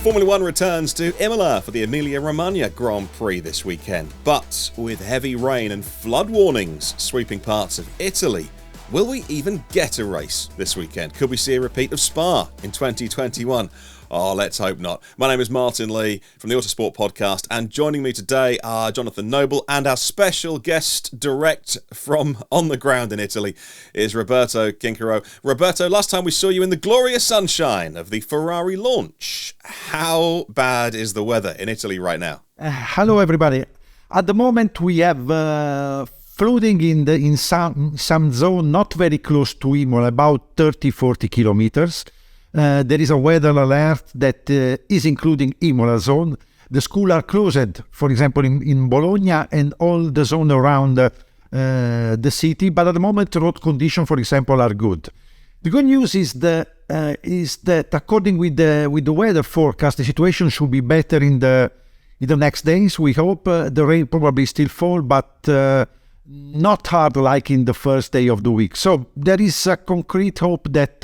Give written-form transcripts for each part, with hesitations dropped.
Formula One returns to Imola for the Emilia Romagna Grand Prix this weekend, but with heavy rain and flood warnings sweeping parts of Italy, will we even get a race this weekend? Could we see a repeat of Spa in 2021? Oh, let's hope not. My name is Martyn Lee from the Autosport podcast, and joining me today are Jon Noble, and our special guest direct from on the ground in Italy is Roberto Chinchero. Roberto, last time we saw you in the glorious sunshine of the Ferrari launch. How bad is the weather in Italy right now? Hello, everybody. At the moment, we have flooding in some zone not very close to Imola, about 30-40 kilometers. There is a weather alert that is including Imola zone. The schools are closed, for example, in Bologna and all the zone around the city. But at the moment, road conditions, for example, are good. The good news is that according with the weather forecast, the situation should be better in the next days. We hope the rain probably still fall, but not hard like in the first day of the week. So there is a concrete hope that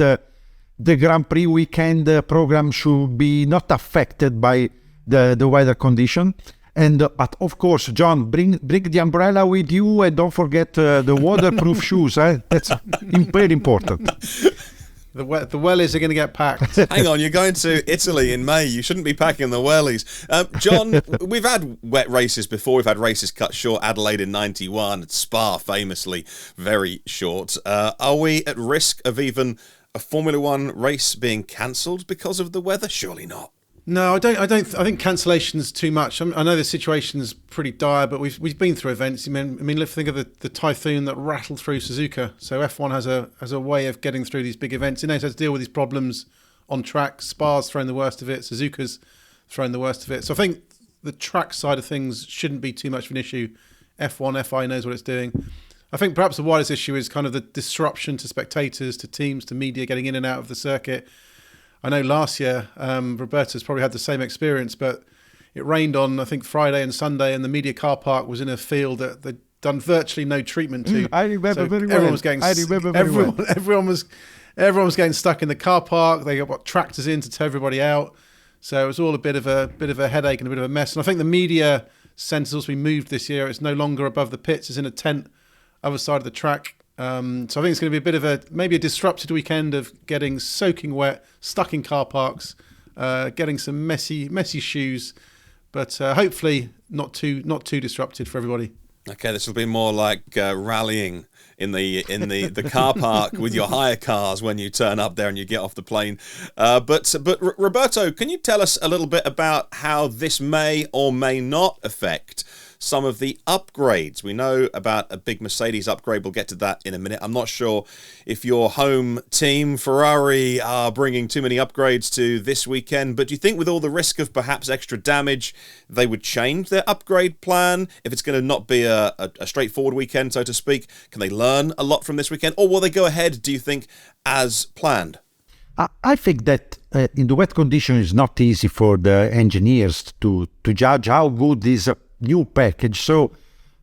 the Grand Prix weekend program should be not affected by the weather condition. But of course, John, bring the umbrella with you, and don't forget the waterproof shoes. That's very important. The wellies are going to get packed. Hang on, you're going to Italy in May. You shouldn't be packing the wellies. John, we've had wet races before. We've had races cut short. Adelaide in 91, Spa famously very short. Are we at risk of even a Formula One race being cancelled because of the weather? Surely not. No, I don't. I think cancellation's too much. I know the situation's pretty dire, but we've been through events. I mean, let's think of the typhoon that rattled through Suzuka. So F1 has a way of getting through these big events. It knows how to deal with these problems on track. Spa's thrown the worst of it. Suzuka's thrown the worst of it. So I think the track side of things shouldn't be too much of an issue. F1, FI knows what it's doing. I think perhaps the widest issue is kind of the disruption to spectators, to teams, to media getting in and out of the circuit. I know last year, Roberto's probably had the same experience, but it rained on, I think, Friday and Sunday, and the media car park was in a field that they'd done virtually no treatment to. I remember very well. Everyone was getting stuck in the car park. They got tractors in to tow everybody out. So it was all a bit of a headache and a bit of a mess. And I think the media centre has also been moved this year. It's no longer above the pits. It's in a tent other side of the track. So I think it's going to be a bit of maybe a disrupted weekend of getting soaking wet, stuck in car parks, getting some messy shoes, but hopefully not too disrupted for everybody. Okay, this will be more like rallying in the car park with your hire cars when you turn up there and you get off the plane. But Roberto, can you tell us a little bit about how this may or may not affect some of the upgrades? We know about a big Mercedes upgrade. We'll get to that in a minute. I'm not sure if your home team, Ferrari, are bringing too many upgrades to this weekend, but do you think with all the risk of perhaps extra damage, they would change their upgrade plan? If it's going to not be a straightforward weekend, so to speak, can they learn a lot from this weekend? Or will they go ahead, do you think, as planned? I think that in the wet condition, it's not easy for the engineers to judge how good this new package. So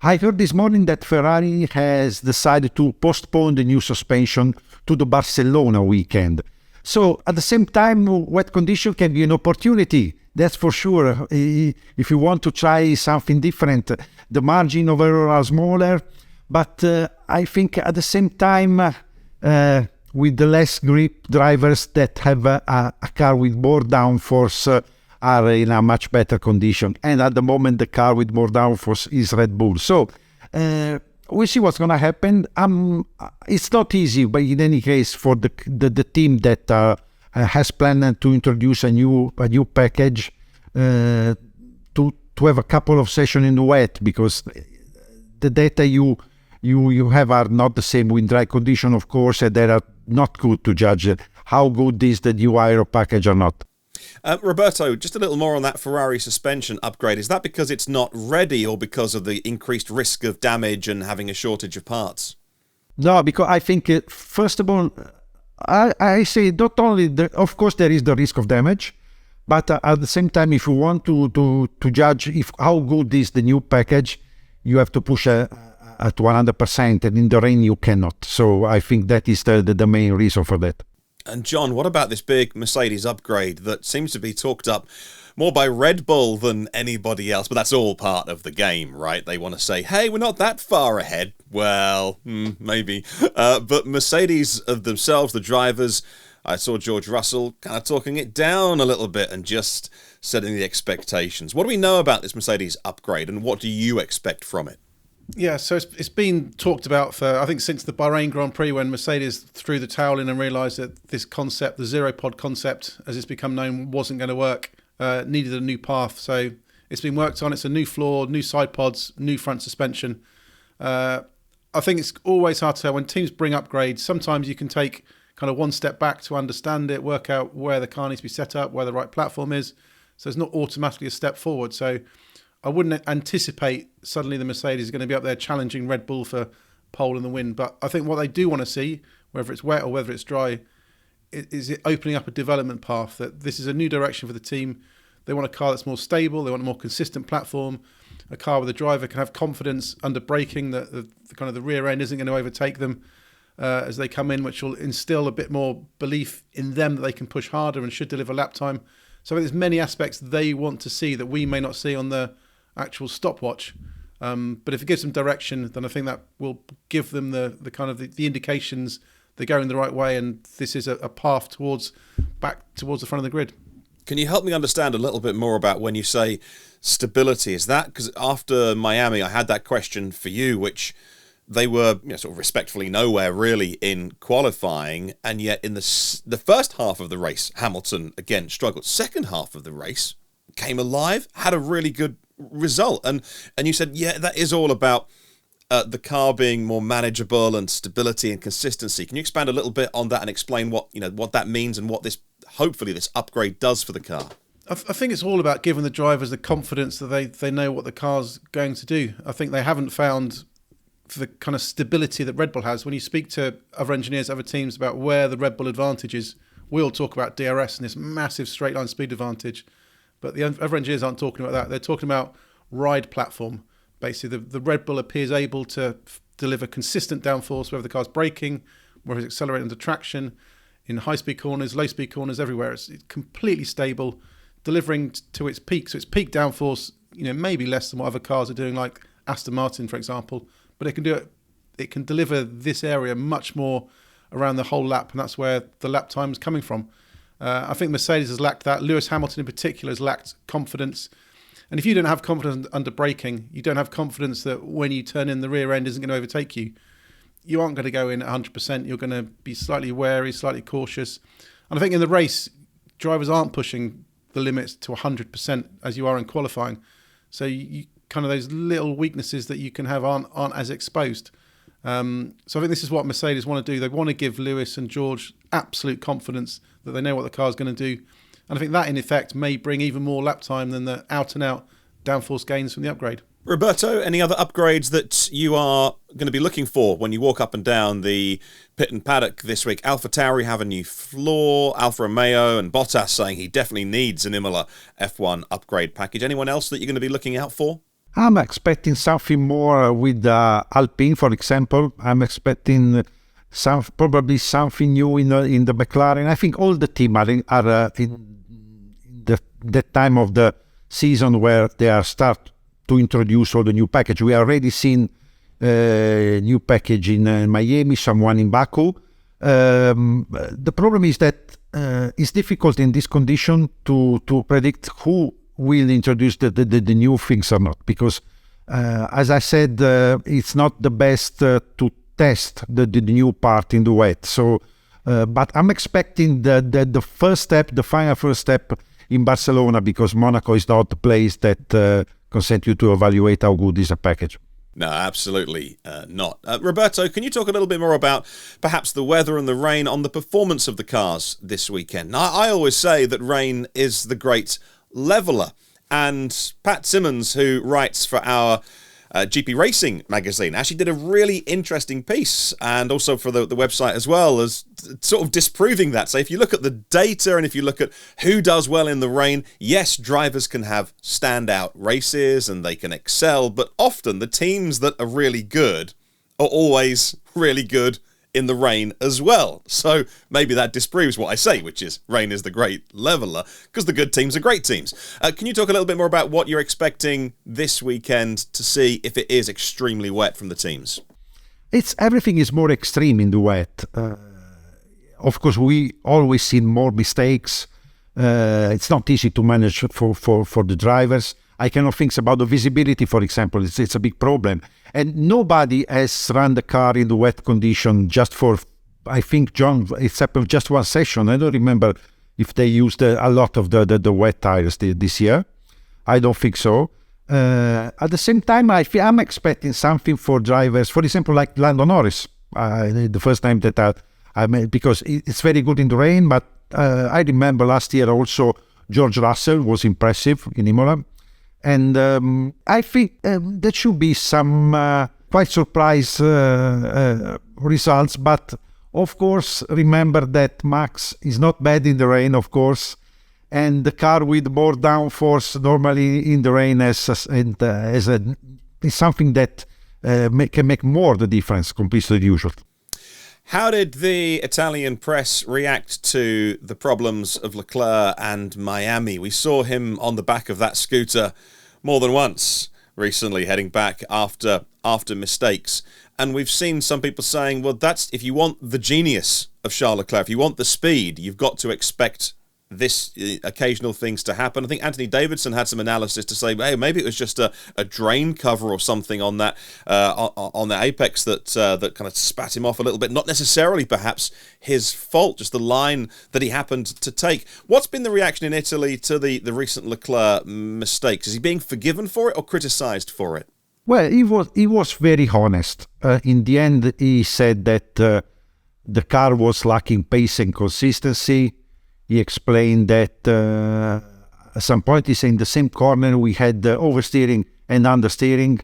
I heard this morning that Ferrari has decided to postpone the new suspension to the Barcelona weekend. So at the same time, wet condition can be an opportunity. That's for sure. If you want to try something different, the margin of error are smaller. But I think at the same time, with the less grip, drivers that have a car with more downforce are in a much better condition. And at the moment, the car with more downforce is Red Bull. So we'll see what's going to happen. It's not easy, but in any case, for the team that has planned to introduce a new package, to have a couple of sessions in the wet, because the data you have are not the same with dry condition, of course, and they are not good to judge how good is the new aero package or not. Roberto, just a little more on that Ferrari suspension upgrade. Is that because it's not ready, or because of the increased risk of damage and having a shortage of parts? No, because I think, first of all, I say not only, of course, there is the risk of damage, but at the same time, if you want to judge how good is the new package, you have to push at 100%, and in the rain you cannot. So I think that is the main reason for that. And John, what about this big Mercedes upgrade that seems to be talked up more by Red Bull than anybody else? But that's all part of the game, right? They want to say, hey, we're not that far ahead. Well, maybe. But Mercedes themselves, the drivers, I saw George Russell kind of talking it down a little bit and just setting the expectations. What do we know about this Mercedes upgrade, and what do you expect from it? Yeah, so it's been talked about for, I think, since the Bahrain Grand Prix, when Mercedes threw the towel in and realised that this concept, the zero pod concept, as it's become known, wasn't going to work, needed a new path. So it's been worked on. It's a new floor, new side pods, new front suspension. I think it's always hard to tell. When teams bring upgrades, sometimes you can take kind of one step back to understand it, work out where the car needs to be set up, where the right platform is. So it's not automatically a step forward. So I wouldn't anticipate suddenly the Mercedes is going to be up there challenging Red Bull for pole in the win. But I think what they do want to see, whether it's wet or whether it's dry, is it opening up a development path, that this is a new direction for the team. They want a car that's more stable. They want a more consistent platform, a car where the driver can have confidence under braking, that the kind of the rear end isn't going to overtake them as they come in, which will instill a bit more belief in them that they can push harder and should deliver lap time. So there's many aspects they want to see that we may not see on the actual stopwatch, but if it gives them direction, then I think that will give them the kind of the indications they're going the right way, and this is a path back towards the front of the grid. Can you help me understand a little bit more about when you say stability? Is that because after Miami I had that question for you, which they were sort of respectfully nowhere really in qualifying, and yet in the first half of the race Hamilton again struggled. Second half of the race came alive, had a really good result, and you said, yeah, that is all about the car being more manageable and stability and consistency. Can you expand a little bit on that and explain what that means and what this hopefully this upgrade does for the car? I think it's all about giving the drivers the confidence that they know what the car's going to do. I think they haven't found the kind of stability that Red Bull has. When you speak to other engineers, other teams about where the Red Bull advantage is, we all talk about DRS and this massive straight line speed advantage. But the other engineers aren't talking about that. They're talking about ride platform. Basically, the Red Bull appears able to deliver consistent downforce, whether the car's braking, whether it's accelerating under traction, in high-speed corners, low-speed corners, everywhere. It's completely stable, delivering to its peak. So its peak downforce, maybe less than what other cars are doing, like Aston Martin, for example. But it can do it. It can deliver this area much more around the whole lap, and that's where the lap time is coming from. I think Mercedes has lacked that. Lewis Hamilton in particular has lacked confidence. And if you don't have confidence under braking, you don't have confidence that when you turn in, the rear end isn't going to overtake you. You aren't going to go in at 100%. You're going to be slightly wary, slightly cautious. And I think in the race, drivers aren't pushing the limits to 100% as you are in qualifying. So you kind of those little weaknesses that you can have aren't as exposed. So I think this is what Mercedes want to do. They want to give Lewis and George absolute confidence that they know what the car's going to do. And I think that, in effect, may bring even more lap time than the out-and-out downforce gains from the upgrade. Roberto, any other upgrades that you are going to be looking for when you walk up and down the pit and paddock this week? AlphaTauri have a new floor, Alfa Romeo and Bottas saying he definitely needs an Imola F1 upgrade package. Anyone else that you're going to be looking out for? I'm expecting something more with Alpine, for example. I'm expecting probably something new in the McLaren. I think all the team are in that time of the season where they are start to introduce all the new package. We already seen new package in Miami, someone in Baku. The problem is that it's difficult in this condition to predict who will introduce the new things or not, because as I said, it's not the best to test the new part in the wet. So, but I'm expecting the first step, the final first step in Barcelona, because Monaco is not the place that consent you to evaluate how good is a package. No, absolutely not. Roberto, can you talk a little bit more about perhaps the weather and the rain on the performance of the cars this weekend? Now, I always say that rain is the great leveller. And Pat Simmons, who writes for our GP Racing magazine, actually did a really interesting piece, and also for the website as well, as sort of disproving that. So if you look at the data and if you look at who does well in the rain, yes, drivers can have standout races and they can excel, but often the teams that are really good are always really good in the rain as well. So maybe that disproves what I say, which is rain is the great leveller, because the good teams are great teams. Can you talk a little bit more about what you're expecting this weekend to see if it is extremely wet from the teams? Everything is more extreme in the wet. Of course, we always see more mistakes. It's not easy to manage for the drivers. I cannot think about the visibility, for example. It's a big problem. And nobody has run the car in the wet condition just for, I think, John, except for just one session. I don't remember if they used a lot of the wet tires this year. I don't think so. At the same time, I'm expecting something for drivers, for example, like Lando Norris. The first time that I made, because it's very good in the rain, but I remember last year also George Russell was impressive in Imola. And I think there should be some quite surprise results. But of course, remember that Max is not bad in the rain, of course. And the car with more downforce normally in the rain is something that can make more the difference compared to the usual. How did the Italian press react to the problems of Leclerc and Miami? We saw him on the back of that scooter more than once recently, heading back after mistakes. And we've seen some people saying, well, that's if you want the genius of Charles Leclerc, if you want the speed, you've got to expect this occasional things to happen. I think Anthony Davidson had some analysis to say, hey, maybe it was just a drain cover or something on that on the apex that kind of spat him off a little bit. Not necessarily perhaps his fault, just the line that he happened to take. What's been the reaction in Italy to the recent Leclerc mistakes? Is he being forgiven for it or criticised for it? Well, he was very honest. In the end, he said that the car was lacking pace and consistency. He explained that at some point, he said in the same corner we had oversteering and understeering,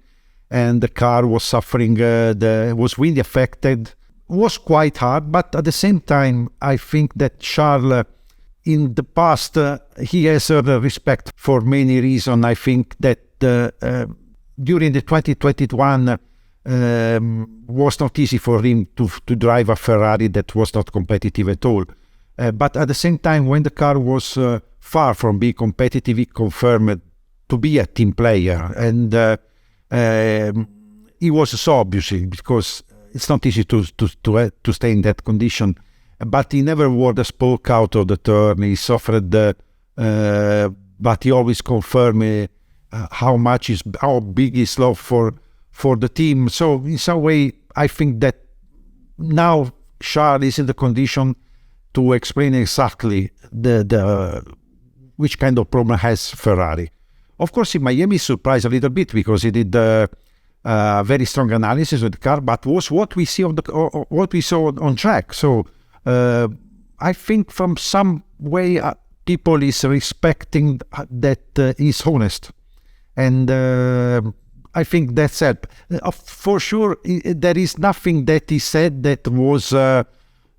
and the car was suffering, was wind affected. It was quite hard, but at the same time, I think that Charles, in the past, he has respect for many reasons. I think that during the 2021 was not easy for him to drive a Ferrari that was not competitive at all. But at the same time, when the car was far from being competitive, he confirmed to be a team player. And he was so obviously, because it's not easy to stay in that condition. But he never spoke out of the turn. He suffered, but he always confirmed how big his love for the team. So in some way, I think that now Charles is in the condition to explain exactly which kind of problem has Ferrari. Of course, in Miami surprised a little bit because he did very strong analysis of the car, but was what we see what we saw on track. So I think from some way people is respecting that he's honest, and I think that's it. For sure, there is nothing that he said that was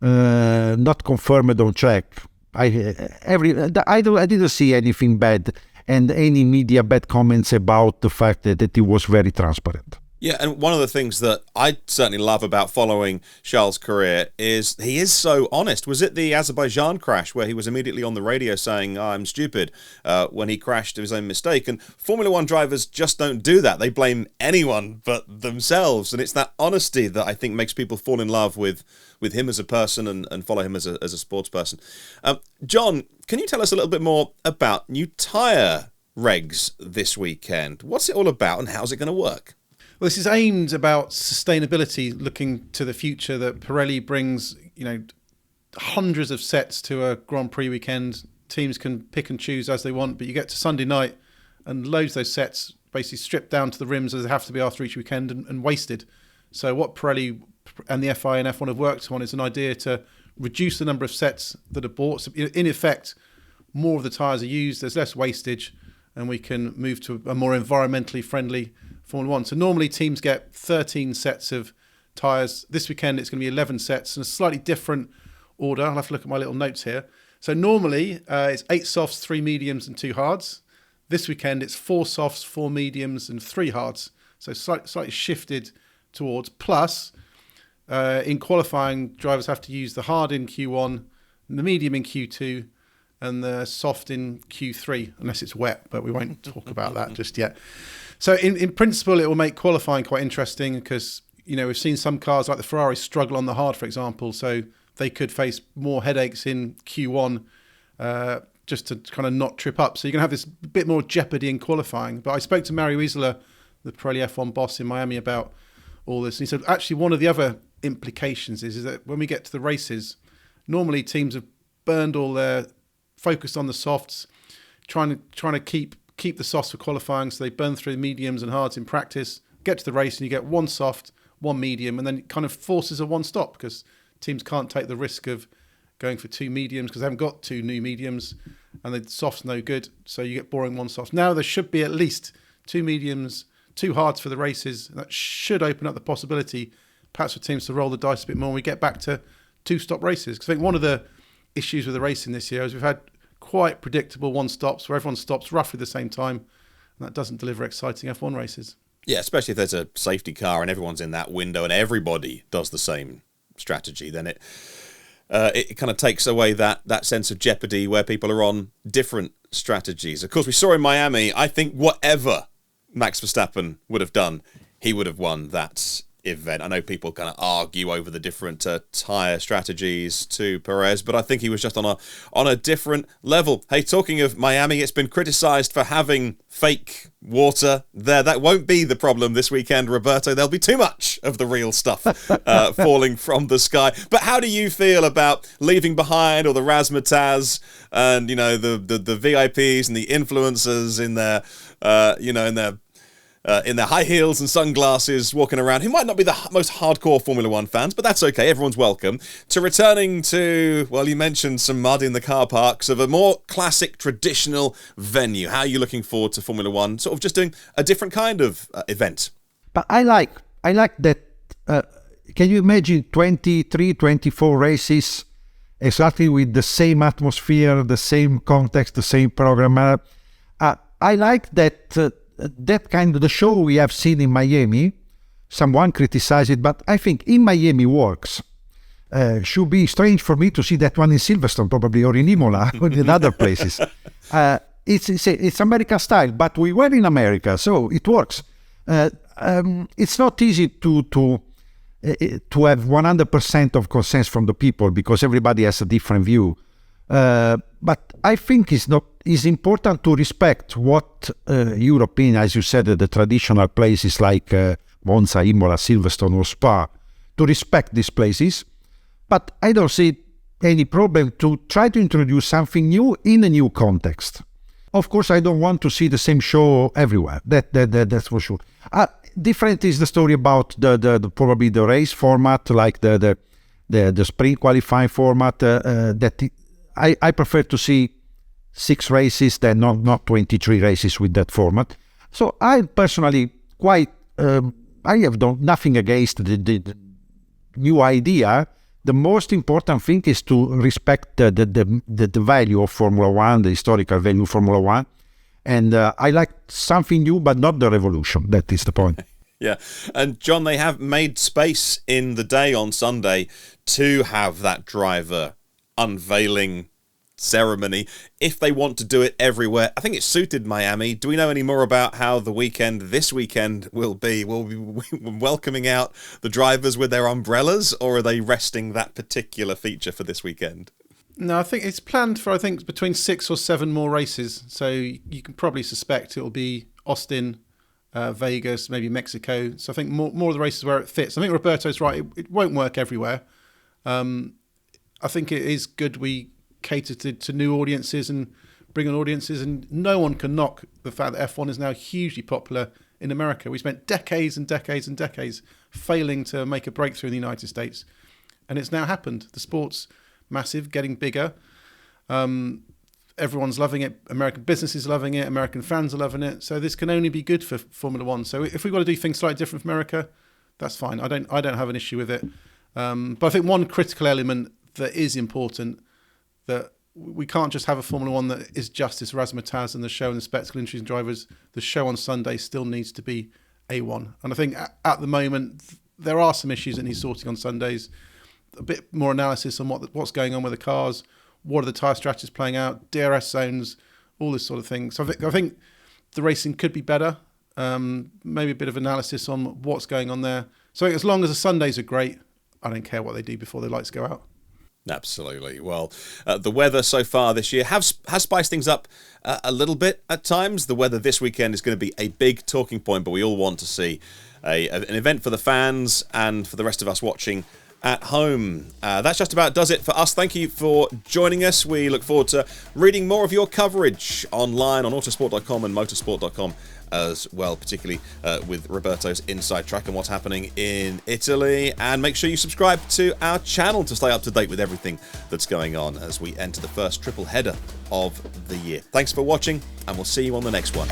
not confirmed on track. I didn't see anything bad and any media bad comments about the fact that he was very transparent. Yeah, and one of the things that I certainly love about following Charles' career is he is so honest. Was it the Azerbaijan crash where he was immediately on the radio saying, I'm stupid, when he crashed his own mistake? And Formula One drivers just don't do that. They blame anyone but themselves. And it's that honesty that I think makes people fall in love with him as a person and follow him as a sports person. John, can you tell us a little bit more about new tyre regs this weekend? What's it all about and how's it going to work? Well, this is aimed about sustainability, looking to the future, that Pirelli brings, hundreds of sets to a Grand Prix weekend. Teams can pick and choose as they want, but you get to Sunday night and loads of those sets basically stripped down to the rims as they have to be after each weekend and wasted. So what Pirelli and the FI and F1 have worked on is an idea to reduce the number of sets that are bought. So in effect, more of the tyres are used, there's less wastage, and we can move to a more environmentally friendly Formula One. So normally teams get 13 sets of tyres. This weekend it's going to be 11 sets in a slightly different order. I'll have to look at my little notes here. So normally it's 8 softs, 3 mediums and 2 hards. This weekend it's 4 softs, 4 mediums and 3 hards. So slightly shifted towards. Plus, In qualifying, drivers have to use the hard in Q1, the medium in Q2, and the soft in Q3, unless it's wet, but we won't talk about that just yet. So in principle, it will make qualifying quite interesting because, we've seen some cars like the Ferrari struggle on the hard, for example, so they could face more headaches in Q1 just to kind of not trip up. So you're going to have this bit more jeopardy in qualifying. But I spoke to Mario Isola, the Pirelli F1 boss in Miami, about all this. And he said, actually, one of the other implications is that when we get to the races, normally teams have burned all their focus on the softs, trying to keep the softs for qualifying, so they burn through the mediums and hards in practice, get to the race and you get one soft, one medium, and then it kind of forces a one stop because teams can't take the risk of going for two mediums because they haven't got two new mediums and the soft's no good, so you get boring one soft. Now there should be at least two mediums, two hards for the races. That should open up the possibility perhaps for teams to roll the dice a bit more and we get back to two-stop races. Because I think one of the issues with the racing this year is we've had quite predictable one-stops where everyone stops roughly the same time, and that doesn't deliver exciting F1 races. Yeah, especially if there's a safety car and everyone's in that window and everybody does the same strategy, then it kind of takes away that sense of jeopardy where people are on different strategies. Of course, we saw in Miami, I think whatever Max Verstappen would have done, he would have won that event. I know people kind of argue over the different tyre strategies to Perez, but I think he was just on a different level. Hey, talking of Miami, it's been criticised for having fake water there. That won't be the problem this weekend, Roberto. There'll be too much of the real stuff falling from the sky. But how do you feel about leaving behind all the razzmatazz and the VIPs and the influencers in their in their high heels and sunglasses walking around, who might not be the most hardcore Formula One fans, but that's okay, everyone's welcome, to returning to, well, you mentioned some mud in the car parks of a more classic, traditional venue. How are you looking forward to Formula One, sort of just doing a different kind of event? But I like that, can you imagine 23, 24 races exactly with the same atmosphere, the same context, the same program? I like that that kind of the show we have seen in Miami. Someone criticized it, but I think in Miami works. Should be strange for me to see that one in Silverstone probably, or in Imola, or in other places. It's American style, but we were in America, so it works. It's not easy to have 100% of consent from the people because everybody has a different view. But I think it's important to respect what European, as you said, the traditional places like Monza, Imola, Silverstone or Spa, to respect these places. But I don't see any problem to try to introduce something new in a new context. Of course, I don't want to see the same show everywhere. That's for sure. Different is the story about the probably the race format, like the sprint qualifying format. I prefer to see 6 races than not 23 races with that format. So I personally I have nothing against the new idea. The most important thing is to respect the value of Formula One, the historical value of Formula One. And I like something new, but not the revolution. That is the point. Yeah. And John, they have made space in the day on Sunday to have that driver unveiling ceremony if they want to do it everywhere. I think it suited Miami. Do we know any more about how this weekend will be? Will we be welcoming out the drivers with their umbrellas, or are they resting that particular feature for this weekend? No, I think it's planned for, between 6 or 7 more races. So you can probably suspect it will be Austin, Vegas, maybe Mexico. So I think more of the races where it fits. I think Roberto's right. It won't work everywhere. I think it is good we cater to new audiences and bring on audiences, and no one can knock the fact that F1 is now hugely popular in America. We spent decades and decades and decades failing to make a breakthrough in the United States, and it's now happened. The sport's massive, getting bigger. Everyone's loving it. American businesses are loving it. American fans are loving it. So this can only be good for Formula One. So if we've got to do things slightly different from America, that's fine. I don't have an issue with it. But I think one critical element that is important, that we can't just have a Formula One that is just this razzmatazz and the show and the spectacle, introducing drivers. The show on Sunday still needs to be A1. And I think at the moment, there are some issues that he's sorting on Sundays. A bit more analysis on what's going on with the cars. What are the tyre strategies playing out? DRS zones, all this sort of thing. So I think the racing could be better. Maybe a bit of analysis on what's going on there. So as long as the Sundays are great, I don't care what they do before the lights go out. Absolutely. Well, the weather so far this year has spiced things up a little bit at times. The weather this weekend is going to be a big talking point, but we all want to see an event for the fans and for the rest of us watching at home. That's just about does it for us. Thank you for joining us. We look forward to reading more of your coverage online on autosport.com and motorsport.com as well, particularly with Roberto's Inside Track and what's happening in Italy. And make sure you subscribe to our channel to stay up to date with everything that's going on as we enter the first triple header of the year. Thanks for watching, and we'll see you on the next one.